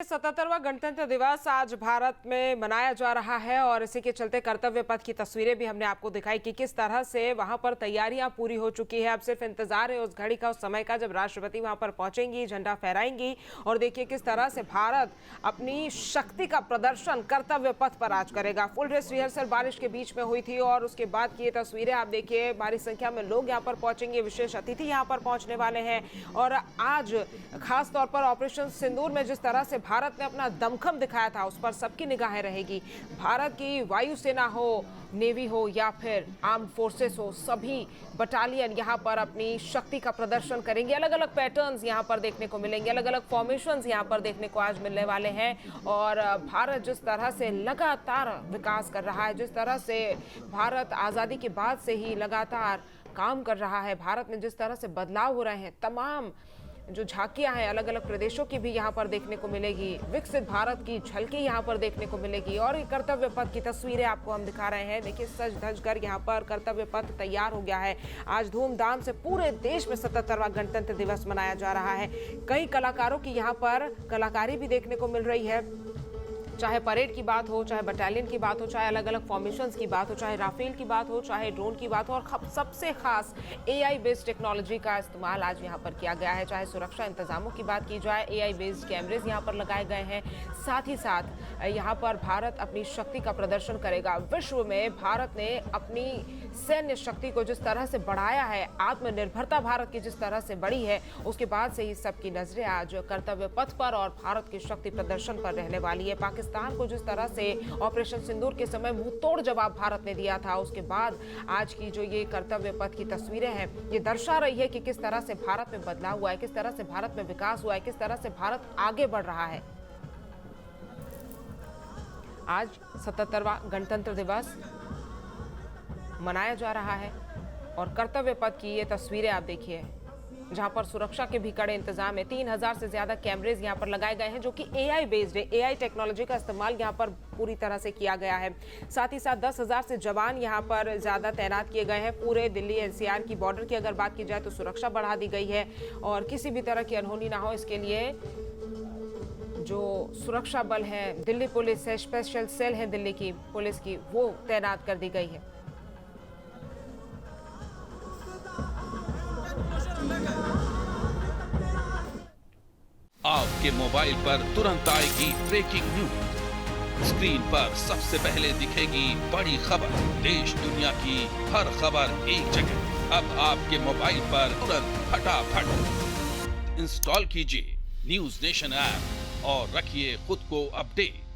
77वां गणतंत्र दिवस आज भारत में मनाया जा रहा है और इसी के चलते कर्तव्य पथ की तस्वीरें भी हमने आपको दिखाई कि किस तरह से वहां पर तैयारियां पूरी हो चुकी है। अब सिर्फ इंतजार है उस घड़ी का, उस समय का जब राष्ट्रपति वहां पर पहुंचेंगी, झंडा फहराएंगी और देखिए किस तरह से भारत अपनी शक्ति का प्रदर्शन कर्तव्य पथ पर आज करेगा। फुल ड्रेस रिहर्सल बारिश के बीच में हुई थी और उसके बाद की ये तस्वीरें आप देखिए, भारी संख्या में लोग यहाँ पर पहुंचेंगे, विशेष अतिथि यहाँ पर पहुंचने वाले हैं। और आज खास तौर पर ऑपरेशन सिंदूर में जिस तरह से भारत ने अपना दमखम दिखाया था, उस पर सबकी निगाहें रहेगी। भारत की वायुसेना हो, नेवी हो या फिर आर्म फोर्सेस हो, सभी बटालियन यहाँ पर अपनी शक्ति का प्रदर्शन करेंगे। अलग अलग पैटर्न्स यहाँ पर देखने को मिलेंगे, अलग अलग फॉर्मेशंस यहाँ पर देखने को आज मिलने वाले हैं। और भारत जिस तरह से लगातार विकास कर रहा है, जिस तरह से भारत आज़ादी के बाद से ही लगातार काम कर रहा है, भारत में जिस तरह से बदलाव हो रहे हैं, तमाम जो झांकियां हैं अलग अलग प्रदेशों की भी यहाँ पर देखने को मिलेगी। विकसित भारत की झलकी यहाँ पर देखने को मिलेगी और ये कर्तव्य पथ की तस्वीरें आपको हम दिखा रहे हैं। देखिए सज धज कर यहाँ पर कर्तव्य पथ तैयार हो गया है। आज धूमधाम से पूरे देश में 77वां गणतंत्र दिवस मनाया जा रहा है। कई कलाकारों की यहाँ पर कलाकारी भी देखने को मिल रही है, चाहे परेड की बात हो, चाहे बटालियन की बात हो, चाहे अलग अलग फॉर्मेशंस की बात हो, चाहे राफेल की बात हो, चाहे ड्रोन की बात हो और सबसे खास एआई बेस्ड टेक्नोलॉजी का इस्तेमाल आज यहाँ पर किया गया है। चाहे सुरक्षा इंतजामों की बात की जाए, एआई बेस्ड कैमरेज यहाँ पर लगाए गए हैं। साथ ही साथ यहाँ पर भारत अपनी शक्ति का प्रदर्शन करेगा। विश्व में भारत ने अपनी सैन्य शक्ति को जिस तरह से बढ़ाया है, आत्मनिर्भरता भारत की जिस तरह से बढ़ी है, उसके बाद से ही सबकी नजरें आज कर्तव्य पथ पर और भारत की शक्ति प्रदर्शन पर रहने वाली है। पाकिस्तान को जिस तरह से ऑपरेशन सिंदूर के समय मुंह तोड़ जवाब भारत ने दिया था, उसके बाद आज की जो ये कर्तव्य पथ की तस्वीरें हैं, ये दर्शा रही है कि किस तरह से भारत में बदलाव हुआ है, किस तरह से भारत में विकास हुआ है, किस तरह से भारत आगे बढ़ रहा है। आज 77वां गणतंत्र दिवस मनाया जा रहा है और कर्तव्य पथ की ये तस्वीरें आप देखिए, जहां पर सुरक्षा के भी कड़े इंतजाम है। 3000 से ज्यादा कैमरेज यहां पर लगाए गए हैं जो कि एआई बेस्ड है। एआई टेक्नोलॉजी का इस्तेमाल यहां पर पूरी तरह से किया गया है। साथ ही साथ 10,000 से जवान यहां पर ज्यादा तैनात किए गए हैं। पूरे दिल्ली एनसीआर की बॉर्डर की अगर बात की जाए तो सुरक्षा बढ़ा दी गई है और किसी भी तरह की अनहोनी ना हो, इसके लिए जो सुरक्षा बल है, दिल्ली पुलिस है, स्पेशल सेल है दिल्ली की पुलिस की, वो तैनात कर दी गई है। आपके मोबाइल पर तुरंत आएगी ब्रेकिंग न्यूज। स्क्रीन पर सबसे पहले दिखेगी बड़ी खबर, देश दुनिया की हर खबर एक जगह। अब आपके मोबाइल पर तुरंत फटाफट इंस्टॉल कीजिए न्यूज नेशन ऐप और रखिए खुद को अपडेट।